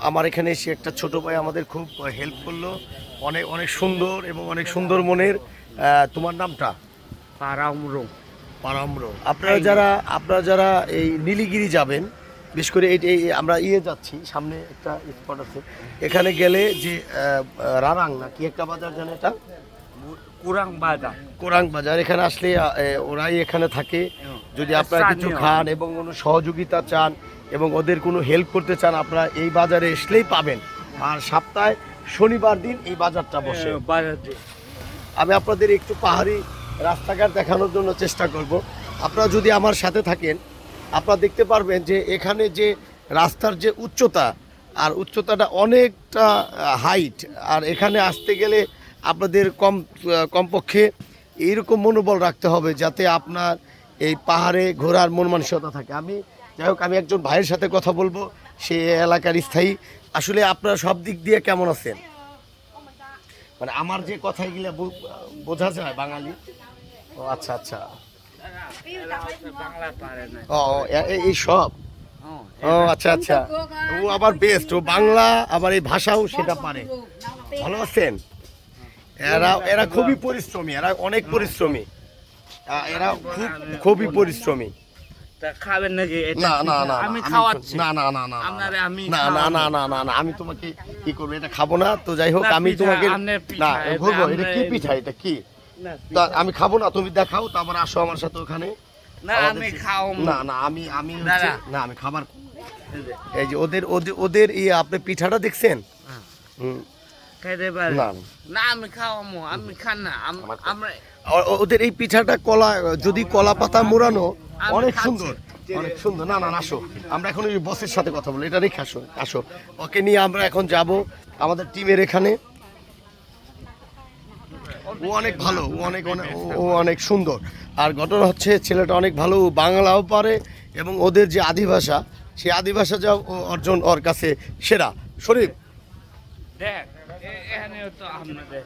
আমার এখানে এসে একটা ছোট ভাই আমাদের খুব হেল্প করলো, অনেক অনেক সুন্দর এবং অনেক সুন্দর মনের। তোমার নামটা? পারামরো। পারাম্র। আপনারা যারা এই নীলগিরি যাবেন, বিশেষ করে এই আমরা যাচ্ছি, সামনে একটা স্পট আছে, এখানে গেলে যে রারাং না কি একটা বাজার জানে, এটা কুরাং বাজার। কোরাং বাজার, এখানে আসলে ওরাই এখানে থাকে। যদি আপনারা কিছু স্থানীয়। খান এবং কোনো সহযোগিতা চান এবং ওদের কোনো হেল্প করতে চান, আপনারা এই বাজারে আসলেই পাবেন। আর সপ্তাহে শনিবার দিন এই বাজারটা বসে। বাজারে আমি আপনাদের একটু পাহাড়ি রাস্তাঘাট দেখানোর জন্য চেষ্টা করব। আপনারা যদি আমার সাথে থাকেন, আপনারা দেখতে পারবেন যে এখানে যে রাস্তার যে উচ্চতা, আর উচ্চতাটা অনেকটা হাইট। আর এখানে আসতে গেলে আপনাদের কমপক্ষে এইরকম মনোবল রাখতে হবে যাতে আপনার এই পাহাড়ে ঘোরার মন মানসিকতা থাকে। যাই হোক, আমি একজন ভাইয়ের সাথে কথা বলবো, সে এলাকার স্থায়ী। আসলে আপনারা সব দিক দিয়ে কেমন আছেন? মানে আমার যে কথাগুলো বোঝা যায় বাঙালি? ও আচ্ছা আচ্ছা। বাংলা পারে না। ও এই সব। ও আচ্ছা আচ্ছা। ও আবার বেস্ট, ও বাংলা আবার এই ভাষাও সেটা পারে। ভালো আছেন? এরা খুবই পরিশ্রমী, এরা অনেক পরিশ্রমী, এরা খুবই পরিশ্রমী। তা খাবেন নাকি? না না না, আমি খাওয়াচ্ছি। না না না না আপনারে আমি না না না না না না, আমি তোমাকে কি করবো, এটা খাবো না তো। যাই হোক, না, আমি পিঠা, তোমাকে আপনার পিঠা, না এটা বলবো, এটা আপনার কি এই- পিঠা, এটা কি? না, তা আমি খাবো না, তুমি দেখাও, তারপর আসো আমার সাথে ওখানে। না আমি খাও না না, আমি না, হচ্ছে না। না, আমি খাবার। এই যে ওদের আপনি পিঠাটা দেখছেন? হুম, খাইতে পারে না না, আমি খাওয়ামো, আমি খান না। আমরা ওদের এই পিঠাটা কলা, যদি কলা পাতা মোড়ানো, আমি অনেক খাচ্ছি। সুন্দর, অনেক সুন্দর। না না না, আসো, আমরা এখন ওই বসের সাথে কথা বলি, এটা রেখে আসো, আসো। ওকে নিয়ে আমরা এখন যাব আমাদের টিমের এখানে। ও অনেক ভালো, ও অনেক সুন্দর। আর ঘটনা হচ্ছে, ছেলেটা অনেক ভালো, ও বাংলাও পারে এবং ওদের যে আদিভাষা, সেই আদিভাষা যা অর্জন ওর কাছে সেরা। শরীফ, দেখ এখানে তো আপনাদের